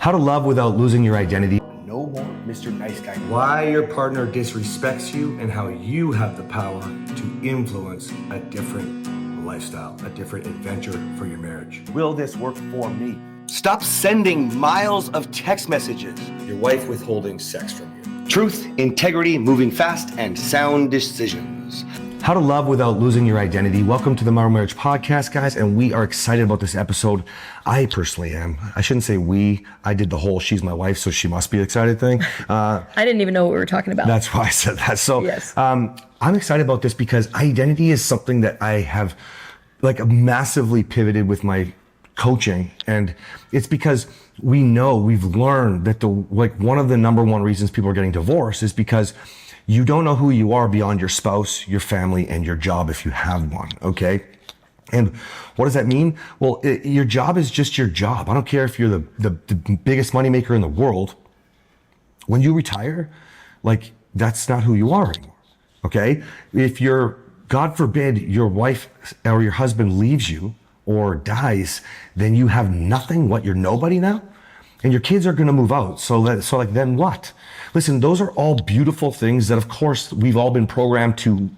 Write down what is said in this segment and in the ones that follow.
How to love without losing your identity. No more Mr. Nice Guy. Why your partner disrespects you and how you have the power to influence a different lifestyle, a different adventure for your marriage. Will this work for me? Stop sending miles of text messages. Your wife withholding sex from you. Truth, integrity, moving fast, and sound decisions. How to love without losing your identity. Welcome to the Morrow Marriage podcast, guys, and we are excited about this episode. I personally am. I shouldn't say we. I did the whole she's my wife, so she must be excited thing. I didn't even know what we were talking about. That's why I said that. So yes. I'm excited about this because identity is something that I have massively pivoted with my coaching, and it's because we've learned that one of the number one reasons people are getting divorced is because you don't know who you are beyond your spouse, your family, and your job if you have one, okay? And what does that mean? Well, your job is just your job. I don't care if you're the biggest moneymaker in the world. When you retire, that's not who you are anymore, okay? If God forbid, your wife or your husband leaves you or dies, then you have nothing. What, you're nobody now? And your kids are gonna move out, so then what? Listen, those are all beautiful things that, of course, we've all been programmed to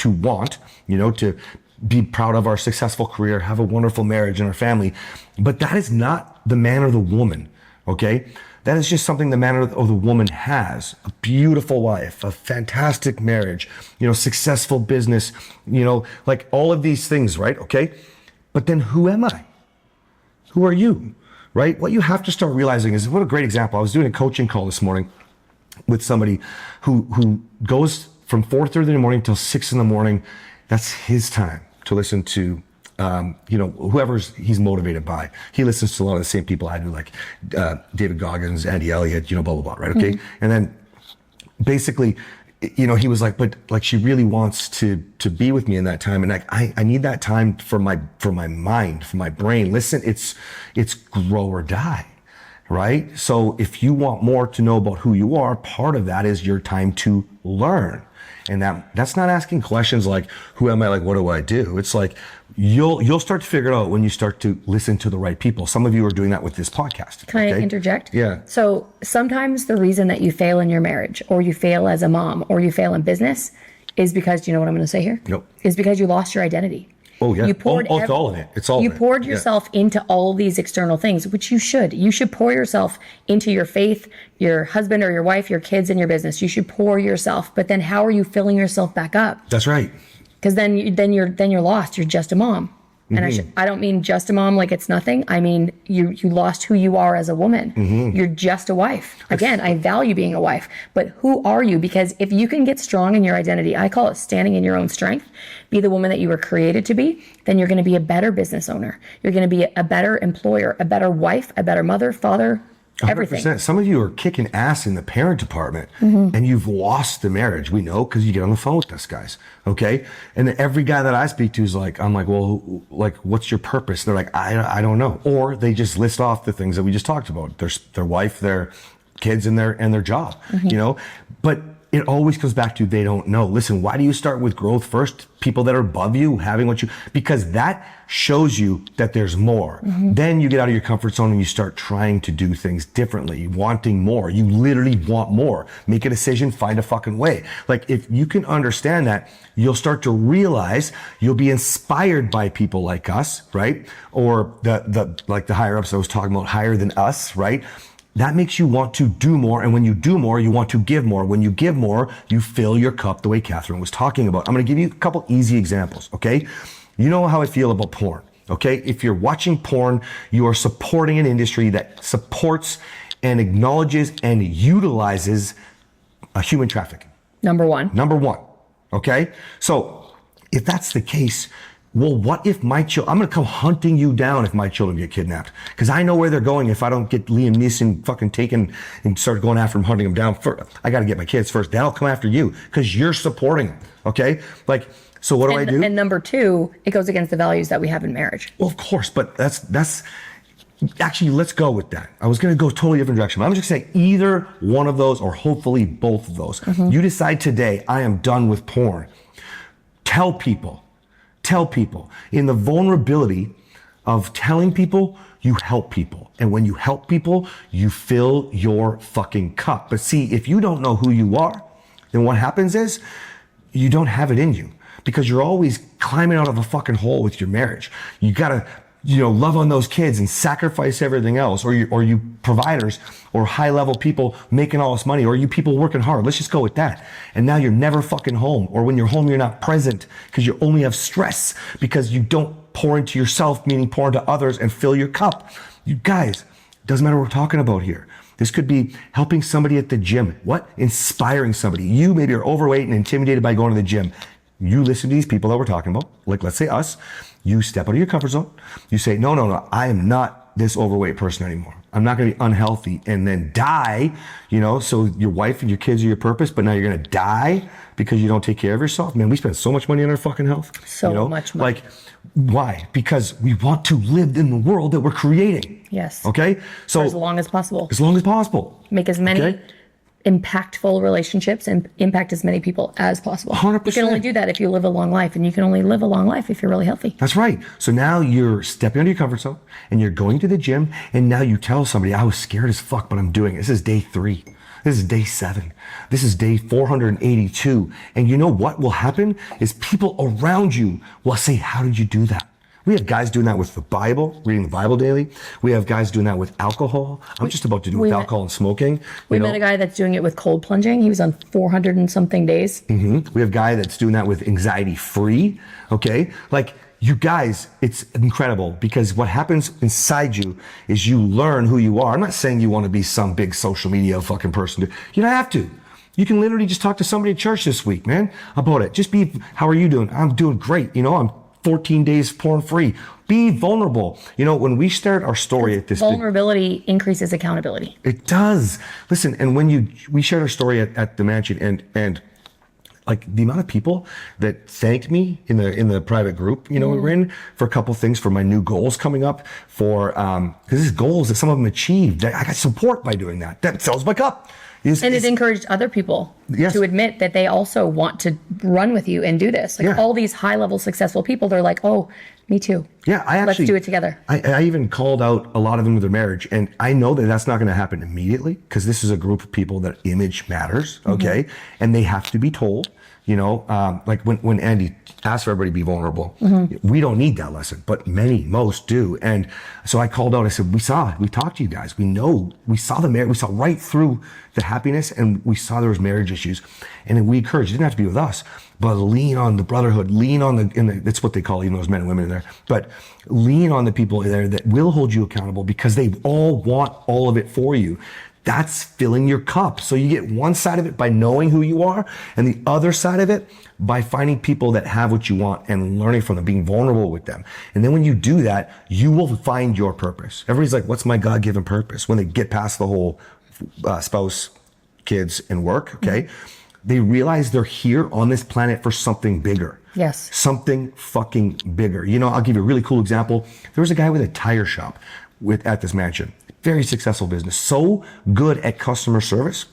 want, to be proud of our successful career, have a wonderful marriage and our family. But that is not the man or the woman, okay? That is just something the man or the woman has. A beautiful life, a fantastic marriage, successful business, all of these things, right? Okay? But then who am I? Who are you? Right? What you have to start realizing is, what a great example. I was doing a coaching call this morning with somebody who goes from 4:30 in the morning till 6 in the morning. That's his time to listen to, whoever he's motivated by. He listens to a lot of the same people I do, like David Goggins, Andy Elliott, blah, blah, blah, right? Okay. Mm-hmm. And then basically, he was like, but she really wants to be with me in that time. And I need that time for my mind, for my brain. Listen, it's grow or die, right? So if you want more to know about who you are, part of that is your time to learn. And that's not asking questions like, who am I? What do I do? It's like, you'll start to figure it out when you start to listen to the right people. Some of you are doing that with this podcast. Can I interject? Yeah. So sometimes the reason that you fail in your marriage, or you fail as a mom, or you fail in business is because, do you know what I'm going to say here? Nope. Is because you lost your identity. Oh yeah. It's all in it. It's all. You poured yourself into all these external things, which you should. You should pour yourself into your faith, your husband or your wife, your kids, and your business. You should pour yourself. But then, how are you filling yourself back up? That's right. Because then you're lost. You're just a mom. And I don't mean just a mom like it's nothing. I mean, you lost who you are as a woman. Mm-hmm. You're just a wife. Again, I value being a wife, but who are you? Because if you can get strong in your identity, I call it standing in your own strength, be the woman that you were created to be, then you're going to be a better business owner. You're going to be a better employer, a better wife, a better mother, father, everything. 100%. Some of you are kicking ass in the parent department, and you've lost the marriage. We know because you get on the phone with us guys, okay? And every guy that I speak to is I'm like, well, what's your purpose? They're like, I don't know. Or they just list off the things that we just talked about: their wife, their kids, and their job. But it always comes back to they don't know. Listen, why do you start with growth first? People that are above you, having because that shows you that there's more. Mm-hmm. Then you get out of your comfort zone and you start trying to do things differently, wanting more. You literally want more. Make a decision, find a fucking way. If you can understand that, you'll start to realize you'll be inspired by people like us, right? Or the higher ups I was talking about, higher than us, right? That makes you want to do more. And when you do more, you want to give more. When you give more, you fill your cup the way Kathryn was talking about. I'm going to give you a couple easy examples, okay? You know how I feel about porn, okay? If you're watching porn, you are supporting an industry that supports and acknowledges and utilizes human trafficking. Number one, okay? So if that's the case, well, what if I'm going to come hunting you down if my children get kidnapped? Because I know where they're going if I don't get Liam Neeson fucking taken and start going after him, hunting him down. I got to get my kids first. Then I'll come after you because you're supporting them, okay? So what do I do? And number two, it goes against the values that we have in marriage. Well, of course, but that's actually, let's go with that. I was going to go totally different direction, but I'm just saying either one of those or hopefully both of those. Mm-hmm. You decide today, I am done with porn. Tell people in the vulnerability of telling people you help people. And when you help people, you fill your fucking cup. But see, if you don't know who you are, then what happens is you don't have it in you, because you're always climbing out of a fucking hole with your marriage. You gotta, love on those kids and sacrifice everything else, or you providers or high level people making all this money, or you people working hard. Let's just go with that. And now you're never fucking home, or when you're home, you're not present because you only have stress because you don't pour into yourself, meaning pour into others and fill your cup. You guys, doesn't matter what we're talking about here. This could be helping somebody at the gym. What? Inspiring somebody. You maybe are overweight and intimidated by going to the gym. You listen to these people that we're talking about, like let's say us. You step out of your comfort zone. You say, no, I am not this overweight person anymore. I'm not going to be unhealthy and then die, so your wife and your kids are your purpose, but now you're going to die because you don't take care of yourself. Man, we spend so much money on our fucking health. So much money. Like, why? Because we want to live in the world that we're creating. Yes. Okay? So for as long as possible. As long as possible. Make as many impactful relationships and impact as many people as possible. 100%. You can only do that if you live a long life, and you can only live a long life if you're really healthy. That's right. So now you're stepping out of your comfort zone and you're going to the gym, and now you tell somebody, I was scared as fuck, but I'm doing it. This is day 3. This is day 7. This is day 482. And you know what will happen is people around you will say, how did you do that? We have guys doing that with the Bible, reading the Bible daily. We have guys doing that with alcohol. I'm just about to do it with alcohol and smoking. We met a guy that's doing it with cold plunging. He was on 400 and something days. Mm-hmm. We have a guy that's doing that with anxiety free. Okay. Like, you guys, it's incredible, because what happens inside you is you learn who you are. I'm not saying you want to be some big social media fucking person. You don't have to. You can literally just talk to somebody at church this week, man, about it. Just be, how are you doing? I'm doing great. I'm 14 days porn free. Be vulnerable. When we start our story at this vulnerability increases accountability. It does. Listen, and when we shared our story at the mansion, and like the amount of people that thanked me in the private group, we were in, for a couple things, for my new goals coming up, for because these goals that some of them achieved, I got support by doing that. That fills my cup. And it encouraged other people to admit that they also want to run with you and do this. All these high-level successful people, they're like, oh, me too. Yeah, let's do it together. I even called out a lot of them with their marriage, and I know that that's not going to happen immediately, because this is a group of people that image matters, okay? Mm-hmm. And they have to be told, like when Andy asked for everybody to be vulnerable, we don't need that lesson, but most do. And so I called out, I said, we talked to you guys. We saw the marriage, we saw right through the happiness, and we saw there was marriage issues. And then we encouraged, it didn't have to be with us, but lean on the brotherhood, lean on that's what they call even those men and women in there, but lean on the people in there that will hold you accountable, because they all want all of it for you. That's filling your cup. So you get one side of it by knowing who you are, and the other side of it by finding people that have what you want and learning from them, being vulnerable with them. And then when you do that, you will find your purpose. Everybody's like, what's my God-given purpose? When they get past the whole spouse, kids, and work, okay? They realize they're here on this planet for something bigger. Yes. Something fucking bigger. I'll give you a really cool example. There was a guy with a tire shop at this mansion. Very successful business. So good at customer service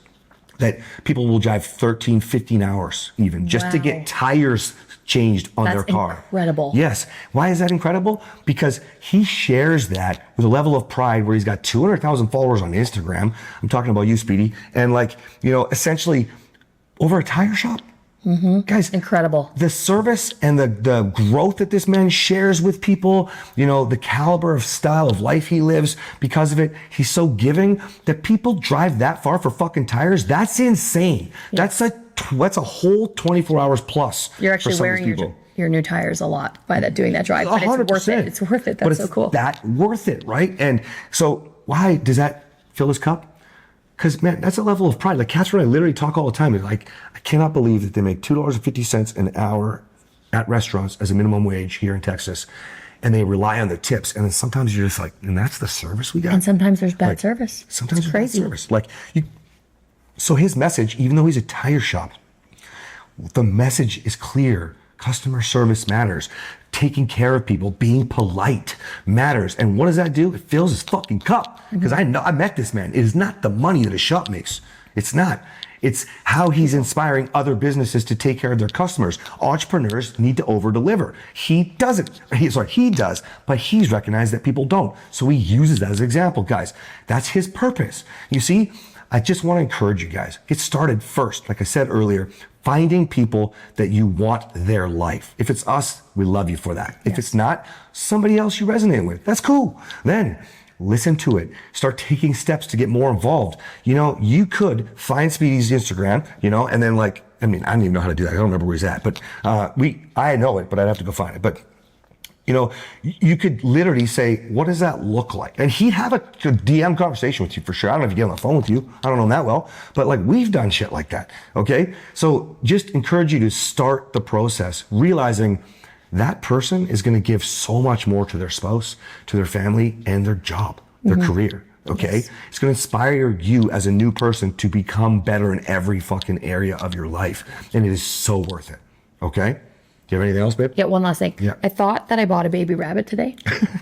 that people will drive 13, 15 hours even just to get tires changed on their car. That's incredible. Yes. Why is that incredible? Because he shares that with a level of pride where he's got 200,000 followers on Instagram. I'm talking about you, Speedy. And essentially over a tire shop. Mm-hmm. Guys, incredible. The service and the growth that this man shares with people, the caliber of style of life he lives because of it. He's so giving that people drive that far for fucking tires. That's insane. Yeah. That's a whole 24 hours plus. You're actually wearing your new tires a lot by doing that drive. But 100%. It's worth it. It's worth it. That's so cool. That worth it, right? And so why does that fill his cup? Because, man, that's a level of pride. Like, Kathryn and I literally talk all the time. It's like, I cannot believe that they make $2.50 an hour at restaurants as a minimum wage here in Texas, and they rely on the tips. And then sometimes you're just like, and that's the service we got? And sometimes there's bad service. Sometimes there's bad service. So his message, even though he's a tire shop, the message is clear Customer service matters. Taking care of people, being polite matters. And what does that do? It fills his fucking cup. Because I met this man. It is not the money that a shop makes. It's not. It's how he's inspiring other businesses to take care of their customers. Entrepreneurs need to over deliver. He doesn't. He does, but he's recognized that people don't. So he uses that as an example, guys. That's his purpose. You see, I just want to encourage you guys. Get started first. Like I said earlier, finding people that you want their life. If it's us, we love you for that. If it's not, somebody else you resonate with. That's cool. Then listen to it. Start taking steps to get more involved. You know, you could find Speedy's Instagram, you know, and then I don't even know how to do that. I don't remember where he's at, but I know it, but I'd have to go find it. But you know, you could literally say, what does that look like? And he'd have a DM conversation with you for sure. I don't know if he get on the phone with you. I don't know him that well, but we've done shit like that. Okay. So just encourage you to start the process, realizing that person is going to give so much more to their spouse, to their family, and their job, their career. Okay. Yes. It's going to inspire you as a new person to become better in every fucking area of your life. And it is so worth it. Okay. Do you have anything else, babe? Yeah, one last thing. Yeah. I thought that I bought a baby rabbit today.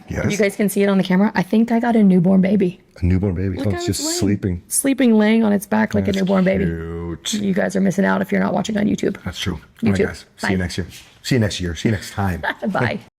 Yes. You guys can see it on the camera. I think I got a newborn baby. A newborn baby. Look Oh, how it's just laying. sleeping. Sleeping, laying on its back like That's a newborn baby. Cute. You guys are missing out if you're not watching on YouTube. That's true. All right, YouTube. guys. See Bye. you next year. See you next year. See you next time. Bye.